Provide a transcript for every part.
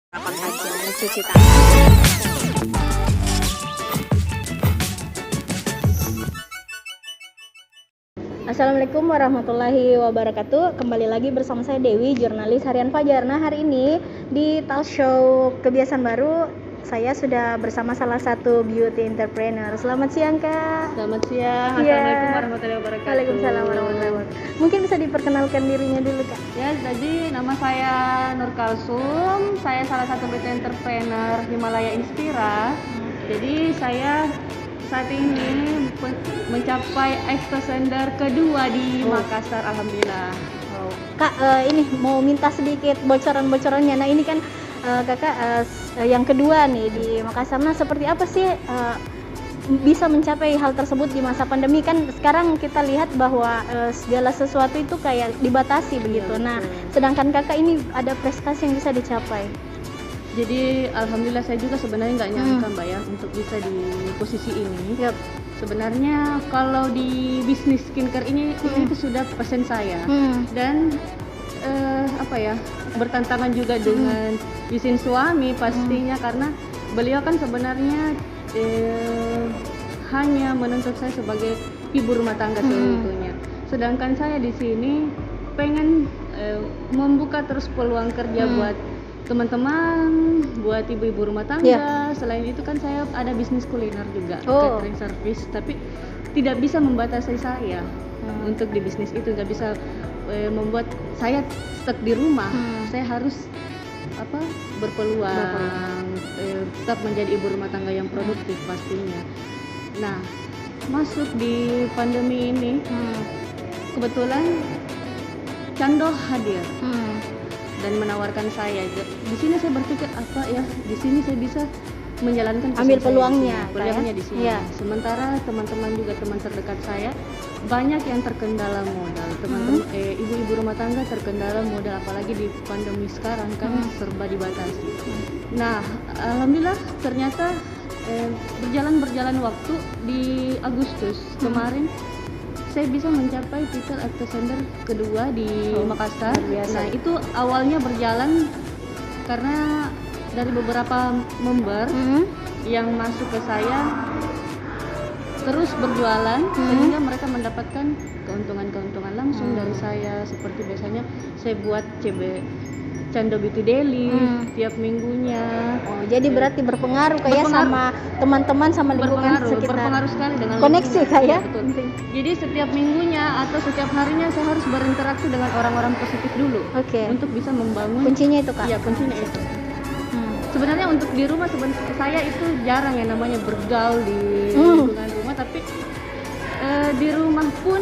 Kapan saja mencuci tangan. Assalamualaikum warahmatullahi wabarakatuh. Kembali lagi bersama saya Dewi, jurnalis harian Fajar. Nah, hari ini di talk show Kebiasaan Baru saya sudah bersama salah satu beauty entrepreneur. Selamat siang, Kak. Selamat siang. Ya. Assalamualaikum warahmatullahi wabarakatuh. Waalaikumsalam warahmatullahi wabarakatuh. Mungkin bisa diperkenalkan dirinya dulu, Kak. Ya, jadi nama saya Nur Kalsum. Saya salah satu beauty entrepreneur Himalaya Inspira. Jadi saya saat ini mencapai extender kedua di Makassar, alhamdulillah. Kak, ini mau minta sedikit bocoran-bocorannya. Nah, ini kan kakak yang kedua nih di Makassar. Nah, seperti apa sih bisa mencapai hal tersebut di masa pandemi? Kan sekarang kita lihat bahwa segala sesuatu itu kayak dibatasi begitu. Nah, sedangkan kakak ini ada prestasi yang bisa dicapai. Jadi alhamdulillah saya juga sebenarnya nggak nyangka Mbak ya untuk bisa di posisi ini. Yap. Sebenarnya kalau di bisnis skincare ini itu sudah passion saya. Dan bertantangan juga dengan izin suami pastinya karena beliau kan sebenarnya hanya menuntut saya sebagai ibu rumah tangga seutuhnya. Sedangkan saya di sini pengen membuka terus peluang kerja buat teman-teman, buat ibu-ibu rumah tangga. Selain itu kan saya ada bisnis kuliner juga, catering service, tapi tidak bisa membatasi saya untuk di bisnis itu. Nggak bisa membuat saya stuck di rumah. Saya harus berpeluang, tetap menjadi ibu rumah tangga yang produktif pastinya. Nah, masuk di pandemi ini kebetulan Cando hadir dan menawarkan saya. Di sini saya berpikir di sini saya bisa menjalankan ambil peluangnya di sini. Sementara teman-teman juga teman terdekat saya banyak yang terkendala modal. Teman-teman ibu-ibu rumah tangga terkendala modal, apalagi di pandemi sekarang kan serba dibatasi. Nah, alhamdulillah ternyata berjalan waktu di Agustus kemarin saya bisa mencapai titel extender kedua di Makassar. Nah, itu awalnya berjalan karena dari beberapa member yang masuk ke saya terus berjualan sehingga mereka mendapatkan keuntungan langsung dari saya. Seperti biasanya saya buat CB Cando Beauty Daily tiap minggunya. Jadi berarti berpengaruh kayak sama teman-teman, sama lingkungan sekitar. Berpengaruh sekali dengan koneksi kayak. Betul. Jadi setiap minggunya atau setiap harinya saya harus berinteraksi dengan orang-orang positif dulu. Untuk bisa membangun. Kuncinya itu, Kak? Iya, kuncinya itu. Sebenarnya untuk di rumah saya itu jarang yang namanya bergaul di lingkungan rumah, tapi di rumah pun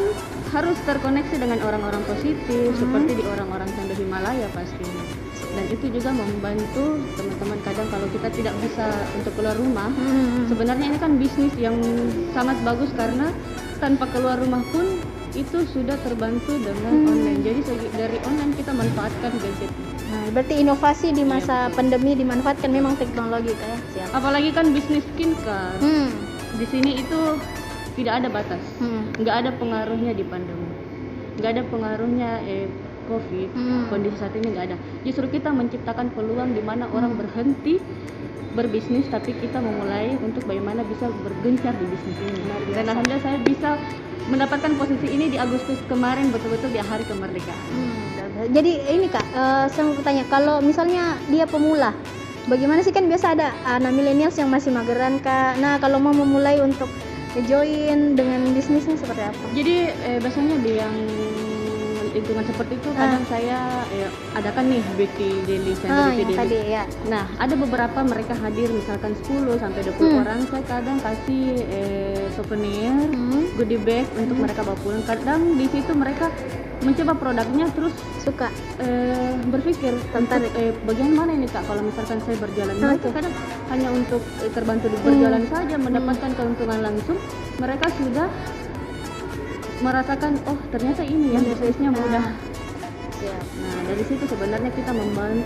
harus terkoneksi dengan orang-orang positif seperti di orang-orang Cando Himalaya pastinya. Dan itu juga membantu teman-teman. Kadang kalau kita tidak bisa untuk keluar rumah, sebenarnya ini kan bisnis yang sangat bagus karena tanpa keluar rumah pun itu sudah terbantu dengan online. Jadi dari online kita manfaatkan gadget. Nah, berarti inovasi di masa pandemi dimanfaatkan memang teknologi kayak. Siap. Apalagi kan bisnis skincare. Di sini itu tidak ada batas. Nggak ada pengaruhnya di pandemi. Nggak ada pengaruhnya COVID. Kondisi saat ini nggak ada. Justru kita menciptakan peluang di mana orang berhenti berbisnis, tapi kita memulai untuk bagaimana bisa bergencar di bisnis ini. Dan alhamdulillah saya bisa mendapatkan posisi ini di Agustus kemarin, betul-betul di hari kemerdekaan. Jadi ini, Kak, saya mau bertanya, kalau misalnya dia pemula, bagaimana sih? Kan biasa ada anak milenials yang masih mageran, Kak. Nah, kalau mau memulai untuk join dengan bisnisnya seperti apa? Jadi biasanya di yang lingkungan seperti itu kadang saya adakan nih beauty daily, beauty daily. Tadi, Nah, ada beberapa mereka hadir misalkan 10 sampai 20 orang. Saya kadang kasih souvenir, goodie bag untuk mereka bawa pulang. Kadang di situ mereka mencoba produknya terus suka berpikir tentang bagian mana ini, Kak, kalau misalkan saya berjalan. Mereka kadang hanya untuk terbantu di berjalan saja mendapatkan keuntungan langsung. Mereka sudah merasakan ternyata ini yang bisnisnya mudah. Nah, dari situ sebenarnya kita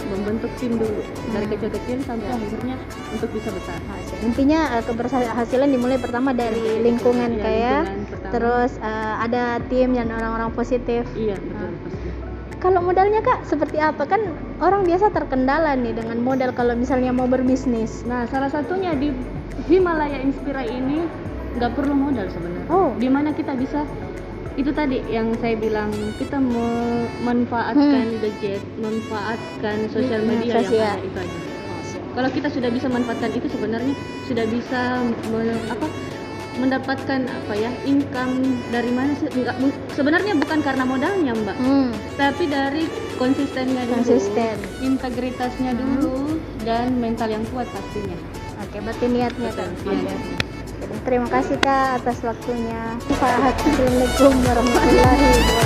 membentuk tim dulu dari kecil-kecil sampai akhirnya untuk bisa besar. Intinya keberhasilan dimulai pertama dari lingkungan kayak, terus ada tim dan orang-orang positif. Iya, betul. Kalau modalnya, Kak, seperti apa? Kan orang biasa terkendala nih dengan modal kalau misalnya mau berbisnis. Nah, salah satunya di Himalaya Inspira ini nggak perlu modal sebenarnya. Oh. Dimana kita bisa, itu tadi yang saya bilang, kita memanfaatkan gadget, manfaatkan sosial media yang sosial. ada, itu aja. Kalau kita sudah bisa manfaatkan itu, sebenarnya sudah bisa mendapatkan income dari mana sih? Sebenarnya bukan karena modalnya, Mbak, tapi dari konsistennya dulu, integritasnya dulu, dan mental yang kuat pastinya. Oke, berarti niatnya kan. Iya. Terima kasih Kak atas waktunya. Assalamualaikum warahmatullahi wabarakatuh.